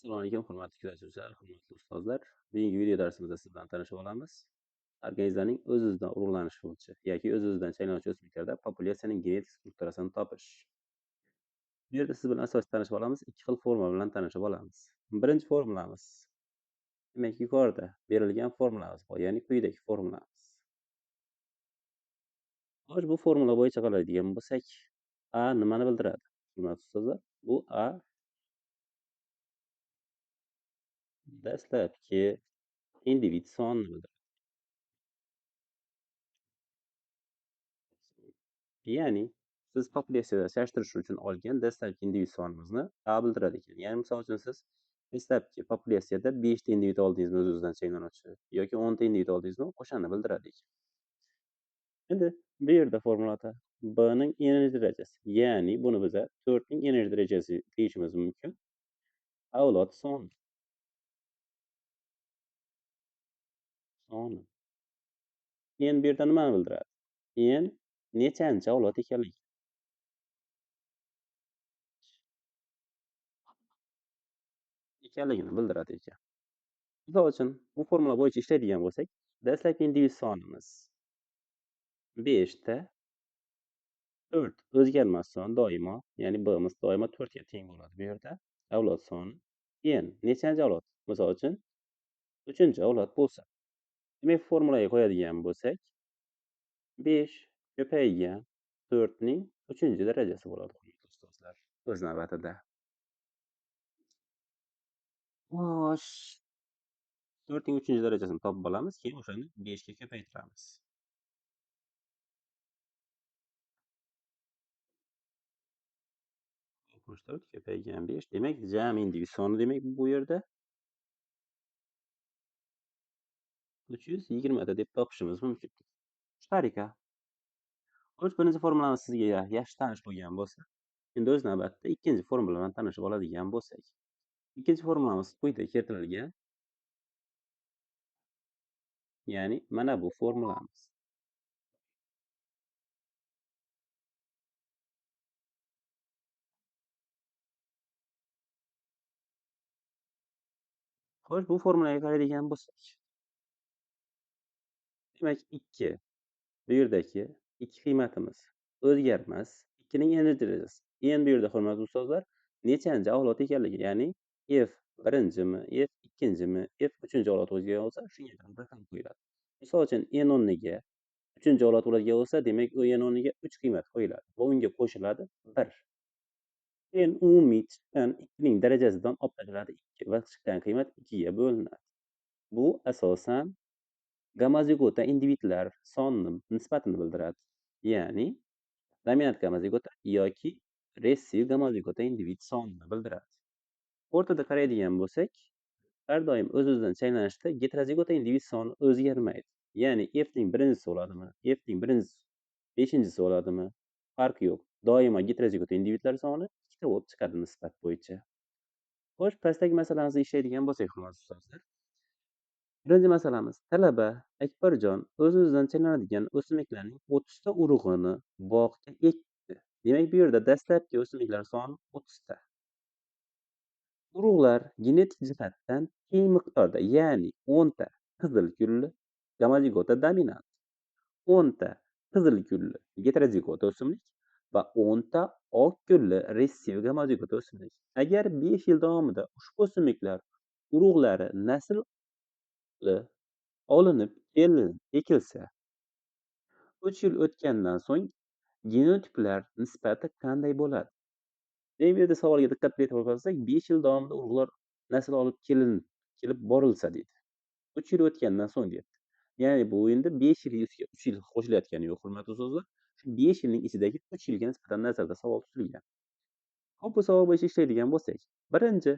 Assalomu alaykum, hurmatli kuzatuvchilar, hurmatli ustozlar. Bugungi video darsimizda siz bilan tanishib olamiz. Organizmning o'z-o'zidan urug'lanishuvchi yoki o'z-o'zidan chaylanuvchi o'simliklarda populyatsiyaning genetik strukturasini topish. Bu yerda siz bilan asosiy tanishib olamiz, ikki xil formula bilan tanishib olamiz. Birinchi formulamiz. Demak, yuqorida berilgan formulamiz bor, ya'ni quyidagi formulamiz. Xo'sh, bu formula bo'yicha qaraydigan bo'lsak, A nimani bildiradi? Hurmatli ustozlar, bu A dastlabki individ sonini bildiradi. Ya'ni siz populyatsiyada yashash uchun olgan dastlabki individ sonimizni A bildirar ekan. Ya'ni misol uchun siz dastlabki populyatsiyada 5 ta individ oldingizmi o'z-o'zidan chaylanuvchi yoki 10 ta individ oldingizmi, o'shani bildiradi ekan. Endi bu yerda formulada B ning enerji darajasi, ya'ni buni biza 4 ning enerji darajasi deyishimiz mumkin. Avlod soni. Endi bu yerda nimani bildiradi? N nechanchi avlod ekanligini bildiradi ekan. Misol uchun bu formula bo'yicha ishlaydigan bo'lsak, dastlabki individ sonimiz 5 ta, 4 o'zgarmas son doimo, ya'ni B'miz doimo 4 ga teng bo'ladi bu yerda. Avlod soni n nechanchi avlod? Misol uchun 3-chi avlod bo'lsa, demak formulaga qo'yadigan bo'lsak, 5 ko'paygan 4 ning 3-chi darajasi bo'ladi, hurmatli ustozlar, o'z navbatida. Xo'sh, 4 ning 3-chi darajasini topib olamiz, keyin o'shani 5 ga ko'paytiramiz. Ko'paygan 5, demak jami individ soni demak bu yerda 320 ta deb topishimiz mumkin. Shtar ekan. Xo'sh, birinchi formulamiz sizga yaxshi tanish bo'lgan bo'lsa, endi o'z navbatida ikkinchi formula bilan tanishib oladigan bo'lsak. Ikkinchi formulamiz quyida keltirilgan. Ya'ni mana bu formulamiz. Xo'sh, bu formulaga qaraydigan bo'lsak, demak 2 bu yerdagi ikki qiymatimiz o'zgarmas. 2 ning enerji darajasi. Endi bu yerda hurmatli ustozlar, nechanchi avlod ekanligi, ya'ni F birinchimi, F ikkinchimi, F 3-chi avlod bo'lgan bo'lsa, shunga qarab raqam qo'yiladi. Misol uchun n o'rniga 3-chi avlod bo'ladigan bo'lsa, demak u n o'rniga 3 qiymat qo'yiladi va unga qo'shiladi 1. Keyin umumiy chiqqan 2 ning darajasidan olib tashladi 2 va chiqqan qiymat 2 ga bo'linadi. Bu asosan gamozigota individlar soni nisbatini bildiradi. Ya'ni dominant gamozigota yoki ressiv gamozigota individ sonini bildiradi. O'rtada qaraydigan bo'lsak, har doim o'z-o'zidan chaylanishda heterozigota individ soni o'zgarmaydi. Ya'ni F ning birinchisi bo'ladimi, F ning 5-chi bo'ladimi, farqi yo'q. Doimo heterozigota individlar soni 2 ta bo'lib chiqadi nisbat bo'yicha. Xo'sh, pastdagi masalamizni ishlaydigan bo'lsak, hurmatli ustozlar. Birinchi masalamiz. Talaba Akbarjon o'z-o'zidan chaylanadigan o'simliklarning 30 ta urug'ini bog'ga ekdi. Demak, bu yerda dastlabki o'simliklar soni 30 ta. Urug'lar genetik jihatdan teng miqdorda, ya'ni 10 ta qizil gulli gamozigota dominant, 10 ta qizil gulli heterozigota o'simlik va 10 ta oq gulli ressiv gamozigota o'simlik. Agar 5 yil davomida ushbu o'simliklar urug'lari nasl olinib ekilsa, 3 yil o'tgandan so'ng genotiplar nisbati qanday bo'ladi? Bu yerda savolga diqqat bilan e'tibor qilsak, 5 yil davomida urug'lar nasl olib kelib borilsa deydi. 3 yil o'tgandan so'ng deyapti. Ya'ni bu endi 5 yil ustiga 3 yil qo'shilayotgani yo'q, hurmatli ustozlar. Shu 5 yilning ichidagi 3 yilga nisbatan nazarda savol tutilgan. Xo'p, bu savol bo'yicha ishlaydigan bo'lsak, birinchi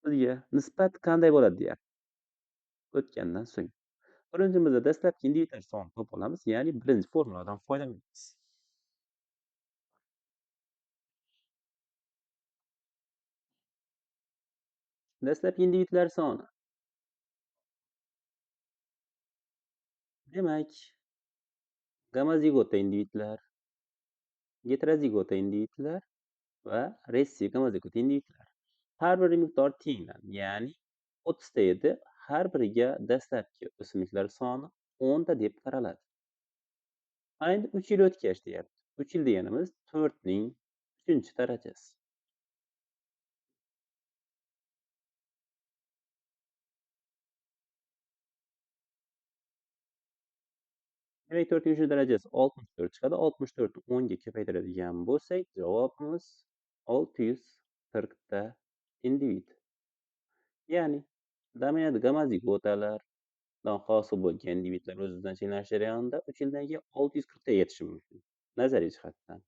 bizga nisbat qanday bo'ladi deyapti. O'tgandan so'ng. Birinchimizda dastlabki individlar sonini topib olamiz, ya'ni birinchi formuladan foydalanamiz. Dastlabki individlar soni. Demak, gamozigota individlar, heterozigota individlar va ressiv gamozigota individlar. har bir miqdor tengdan, ya'ni 30 ta edi, har biriga dastlabki o'simliklar soni 10 ta deb qaraladi. Mana endi 3 yil o'tgach deyapti. 3 yil deganimiz 4 ning 3-chi darajasi. Demak, 4-chi darajasi 64 chiqadi. 64 ni 10 ga ko'paytiradigan bo'lsak, javobimiz 640 ta individ. Ya'ni dominant gamozigotalardan hosil bo'lgan individlar o'z-o'zidan cheklanish jarayonida 3 yildan keyin 640 taga yetishi mumkin. Nazariy jihatdan.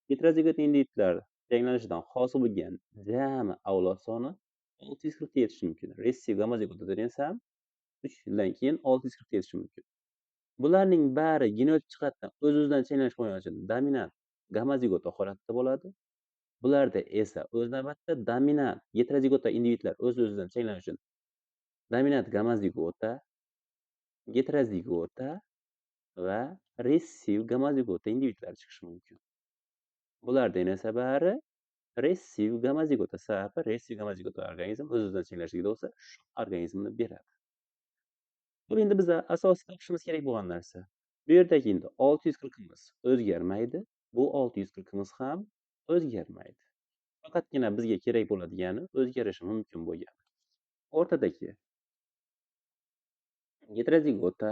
Heterozigot individlar cheklanishidan hosil bo'lgan jami avlod soni 640 ta yetishi mumkin. Ressiv gamozigotadan esa 3 yildan keyin 640 ta yetishi mumkin. Bularning bari genetik jihatdan o'z-o'zidan cheklanish bo'lgani uchun dominant gamozigota holatda bo'ladi. Bularda esa o'z navbatida dominant heterozigota individlar o'z-o'zidan cheklanish uchun dominant gamozigota, heterozigota va ressiv gamozigota individlar chiqishi mumkin. Bulardan esa bari ressiv gamozigota sababi ressiv gamozigota organizm o'z-o'zidan cheklashligida bo'lsa, shu organizmni beradi. Bu endi biza asosiy topishimiz kerak bo'lgan narsa. Bu yerdagi endi 640 imiz o'zgarmaydi. Bu 640 imiz ham o'zgarmaydi. Faqatgina bizga kerak bo'ladigani o'zgarishi mumkin bo'lgani. O'rtadagi heterozigota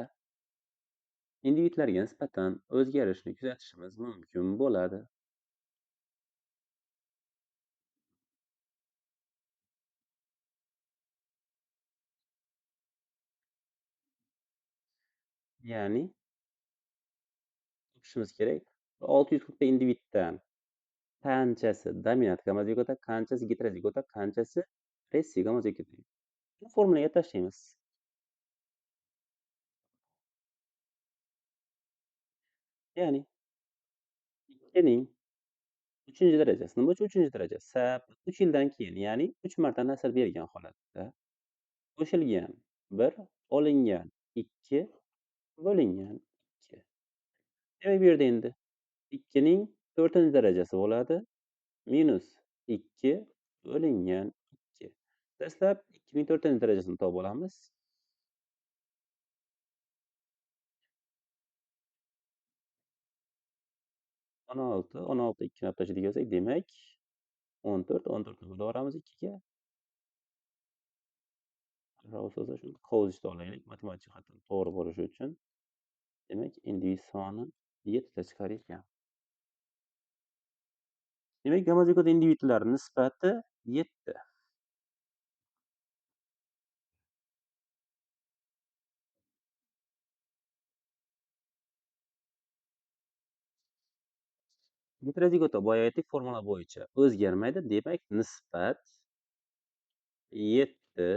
individlarga nisbatan o'zgarishni kuzatishimiz mumkin bo'ladi. Ya'ni topishimiz kerak 640 ta individdan qanchasi dominant gamozigota, qanchasi heterozigota, qanchasi ressiv gamozigota. Shu formulaga tashlaymiz. Ya'ni 2 ning 3-chi darajasi. Nima uchun 3-chi daraja? Sap 3 yildan keyin, ya'ni 3 marta nasl bergan holatda qo'shilgan 1 olingan 2 bo'lingan 2. Demak, bu yerda endi 2 ning 4-chi darajasi bo'ladi. Minus 2 bo'lingan 2. Dastlab 2 ning 4-chi darajasini topib olamiz. 16, 16 2 ni olib tashladik olsak, demak 14, 14 ni bo'laveramiz 2 ga. Ravsozda shuni qovuzishda olaylik, matematik jihatdan to'g'ri bo'lishi uchun. Demak, individ soni 7 ta chiqar ekan. Demak, gamozigot individlar nisbati 7. Heterozigota boya aytdik, formula bo'yicha o'zgarmaydi. Demak, nisbat 7,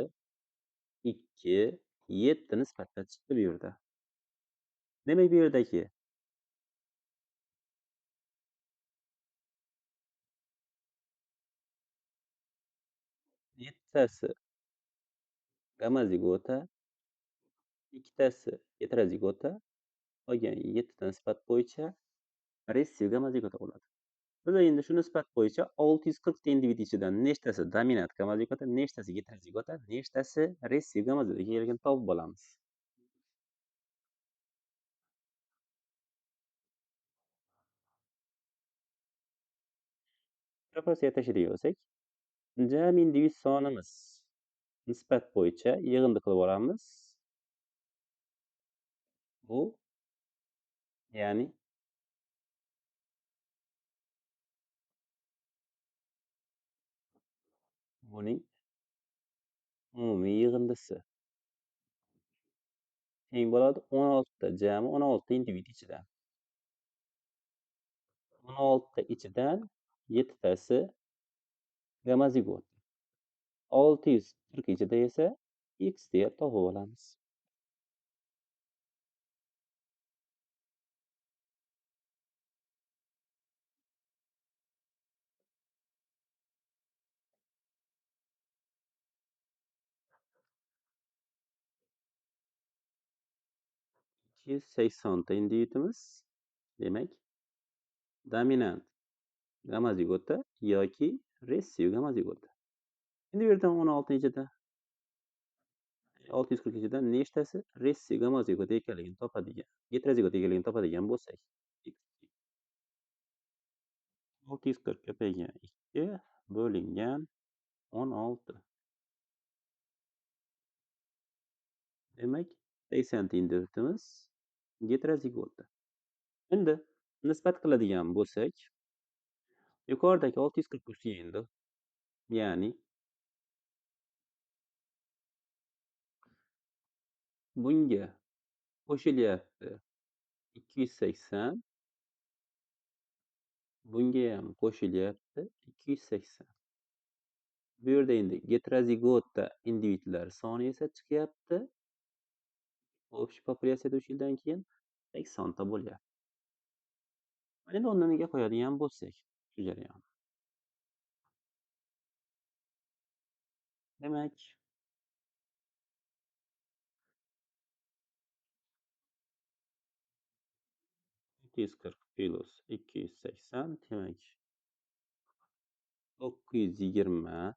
2, 7 nisbatda chiqdi bu yerda. Demak, bu yerdagi 7 tasi gamozigota, 2 tasi heterozigota, qolgan 7 ta nisbat bo'yicha ressiv gamozigota bo'ladi. Biz endi shu nisbat bo'yicha 640 ta individ ichidan nechtasi dominant gamozigota, nechtasi heterozigota, nechtasi ressiv gamozigota ekanligini topib olamiz. Proporsiyaga tashlab olsak, jami individ sonimiz nisbat bo'yicha yig'indi qilib olamiz. Bu ya'ni buning umumiy yig'indisi teng bo'ladi 16 ta, jami 16 ta individ ichidan. 16 ta ichidan 7 tasi gamozigot. 640 ichida esa x deb topib olamiz. Ikki yuz saksonta individimiz, demak, dominant gamozigota yoki ressiv gamozigota. Endi bu yerdan 16 ichida 640 nechtasi ress-gomozigot ekanligini topadigan, geterozigot ekanligini topadigan bo'lsak, 640 ko'paygan 2 bo'lingan 16. Demak, 80 tengdorligimiz geterozigotda. Endi nisbat qiladigan bo'lsak, yuqoridagi 640 ga endi, ya'ni bunga qo'shilyapti 280, bungayam qo'shilyapti 280. Bu yerda endi geterozigotda individlar soni esa chiqyapti. Общий populyatsiyada 3 yildan keyin 80 ta bo'lyapti. Mana endi o'rniga qo'yadigan bo'lsak, shu jarayon. Demak, 240 plus 280 demak 920,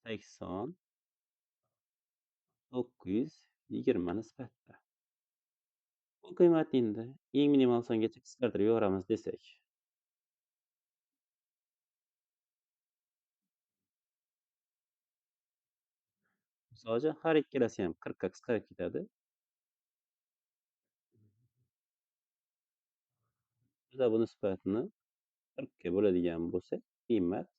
80, 920 nisbatda. Bu qiymatni endi eng minimal songacha qisqartirib yuboramiz desak. Misol uchun har ikkalasi ham 40 ga qisqarib ketadi. Biza bu nisbatni 40 ga bo'ladigan bo'lsak, qiymat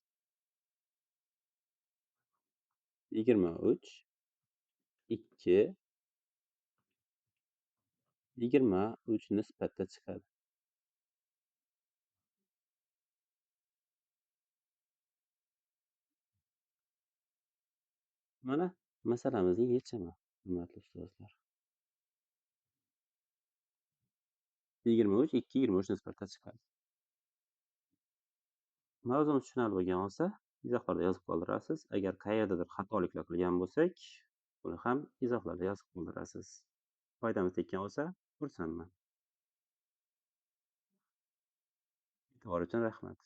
23, 2, 23 nisbatda chiqadi. Mana masalamizning yechimi, hurmatli ustozlar. 23, 2, 23 nisbatda chiqadi. Mavzumiz tushunarli bo'lgan bo'lsa, izohlarda yozib qoldirasiz. Agar qayerdadir xatoliklar qilgan bo'lsak, buni ham izohlarda yozib qoldirasiz. Foydamiz tekkan bo'lsa, xursandman. E'tibor uchun rahmat.